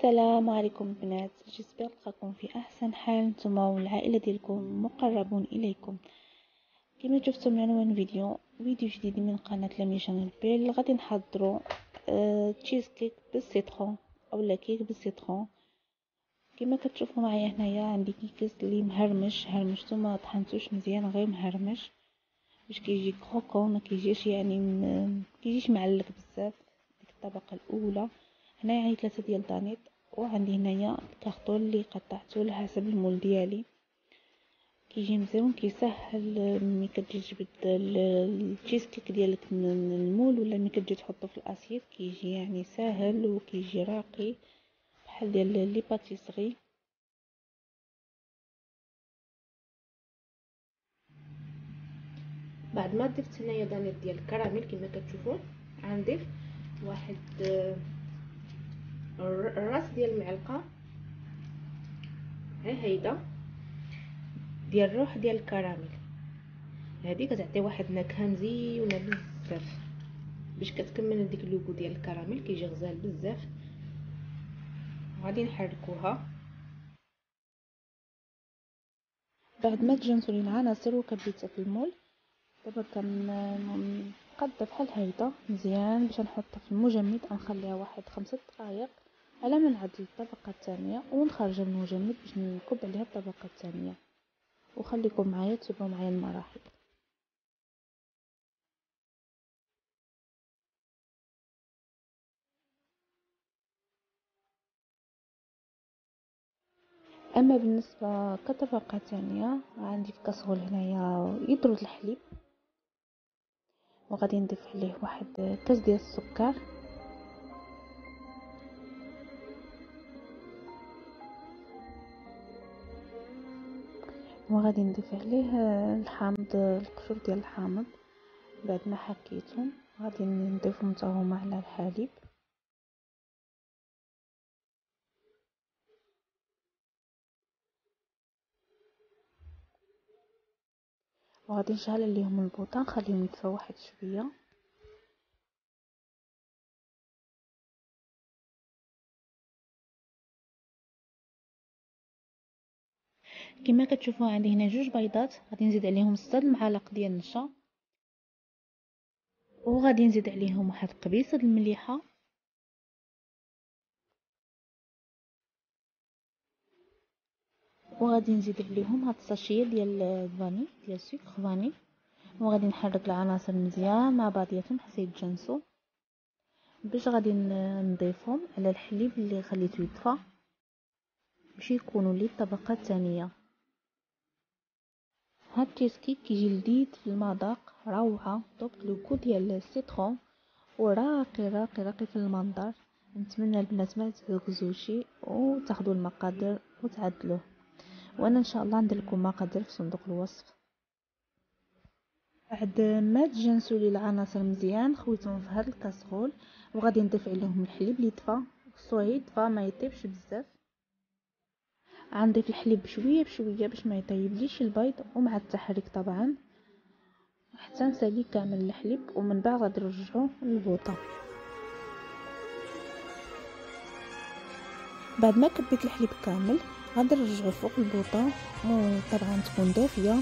السلام عليكم بنات، جسبر تلقاكم في احسن حال نتوما والعائله ديالكم مقربون اليكم. كما شفتوا من عنوان فيديو جديد من قناه لمي شانيل بيل. غادي نحضروا تشيز كيك بالسيترون اولا كيك بالسيترون. كما كتشوفوا معايا هنايا عندي كيكس اللي مهرمش نتوما طحنتوش مزيان غير مهرمش باش كيجي كروكون، ما كيجيش كيجيش معلق بزاف. ديك الطبقه الاولى هنايا عندي 3 ديال دانيت، وعندي هنايا الكارطون اللي قطعته على حسب المول ديالي. كيجي مزيان كيسهل ملي كتجي تجبد التشيز كيك ديالك من المول، ولا ملي كتجي تحطو في الاسيت كيجي ساهل وكيجي راقي بحال ديال لي باتيسري. بعد ما ضفت هنايا دانيت ديال الكراميل كما كتشوفوا، غنضيف واحد الراس ديال المعلقه هيدا ديال الروح ديال الكراميل. هذه كتعطي واحد نكهه مزيونه بزاف باش كتكمل ديك اللوغو ديال الكراميل، كيجي غزال بزاف. غادي نحركوها بعد ما تجانسوا لي العناصر وكبيتها في المول. دابا كنقاد بحال هيدا مزيان باش نحطها في المجمد، غنخليها واحد 5 دقائق على ما نعدل الطبقه الثانيه ونخرجها من المجمد باش نكب عليها الطبقه الثانيه. وخليكم معايا تتبعوا معايا المراحل. اما بالنسبه كطبقه ثانيه، عندي في كاسرول هنايا يبرد الحليب، وغادي نضيف عليه واحد كاس ديال السكر، وغادي نضيف عليه الحامض، القشور ديال الحامض. بعد ما حكيتهم غادي نضيفهم حتى هما على الحليب، وغادي نشعل عليهم البوطه نخليهم يدفاو واحد شويه. كما كتشوفوا عندي هنا 2 بيضات، غادي نزيد عليهم 6 المعالق ديال النشا، وغادي نزيد عليهم واحد قبيصه المليحه، وغادي نزيد عليهم هاد الساشيه ديال الفاني ديال السكر فاني. وغادي نحرك العناصر مزيان مع بعضياتهم حتى يتجانسوا، باش غادي نضيفهم على الحليب اللي خليته يطفى باش يكونوا لي الطبقه الثانيه. هاد التشيز كيجي لذيذ في المذاق، روعه. دوك لوكو ديال السيترون وراقي راقي راقي في المنظر. نتمنى البنات ما تهكزوشي وتاخذوا المقادير وتعدلوه، وانا ان شاء الله ندير لكم مقادير في صندوق الوصف. بعد ما تجانسوا لي العناصر مزيان خويتهم في هذا الكاسرول، وغادي نضيف عليهم الحليب اللي طفى، خصو يطفى ما يطيبش بزاف. غنضيف الحليب بشويه بشويه باش ما يطيبليش البيض، ومع التحريك طبعا حتى نسالي كامل الحليب، ومن بعد غادي نرجعوه للبوطه. بعد ما كبيت الحليب كامل غادي نرجعو فوق البوطه، وطبعا تكون دافيه.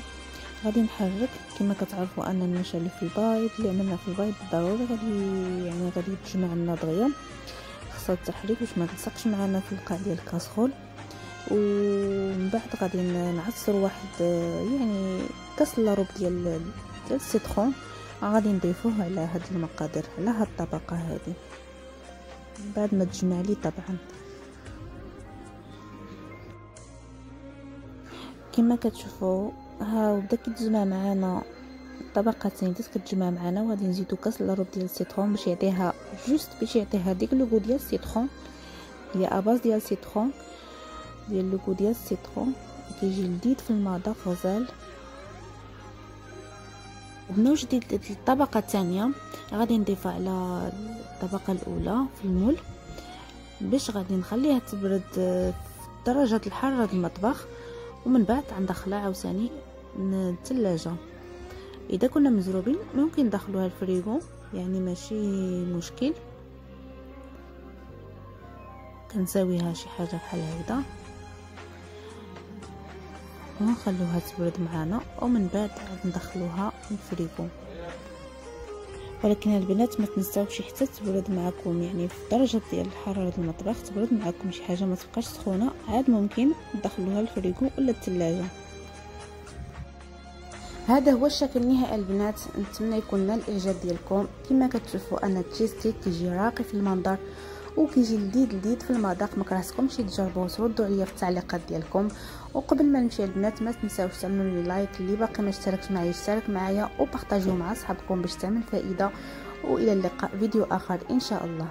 غادي نحرك كما كتعرفوا ان النشا اللي في البيض اللي عملنا في البيض ضروري غادي تجمع لنا دغيا، خاصها التحريك باش ما تلصقش معنا في القاع ديال الكاسرول. ومن بعد غادي نعصر واحد كاس لاروب ديال السيترون، غادي نضيفوه على هاد المقادير على هاد الطبقه هذه بعد ما تجمع لي. طبعا كما كتشوفوا ها بدا كيتجمع معنا الطبقه الثانيه، كتجمع معنا. وغادي نزيدو كاس لاروب ديال السيترون باش يعطيها باش يعطيها ديك لوغو ديال السيترون. هي اباز ديال السيترون ديال لوغو ديال السيترون، كيجي لذيذ في المذاق غزال. بنوج ديال الطبقه الثانيه غادي نضيفها على الطبقه الاولى في المول، باش غادي نخليها تبرد في درجه الحراره المطبخ، ومن بعد غندخلها عاوتاني الثلاجه. اذا كنا مزروبين ممكن ندخلوها الفريغو، ماشي مشكل. كنساويها شي حاجه بحال هكذا ونخلوها تبرد معنا، ومن بعد ندخلوها الفريغو. ولكن البنات ما تنساوش حتى تبرد معكم، يعني في درجه ديال حراره المطبخ تبرد معكم شي حاجه ما تبقاش سخونه، عاد ممكن تدخلوها الفريغو ولا الثلاجه. هذا هو الشكل النهائي البنات، نتمنى يكون نال الاعجاب ديالكم. كما كتشوفوا انا التشيز كيك كيجي راقي في المنظر وكيجي لذيذ في المذاق. ما كرهتكمش تجربوه، تردوا عليا في التعليقات ديالكم. وقبل ما نمشي البنات ما تنساوش تعملوا لي لايك، اللي باقي ما اشتركش معايا يشترك معايا، وبارطاجيوه مع صحابكم باش تعمل فائده. والى اللقاء فيديو اخر ان شاء الله.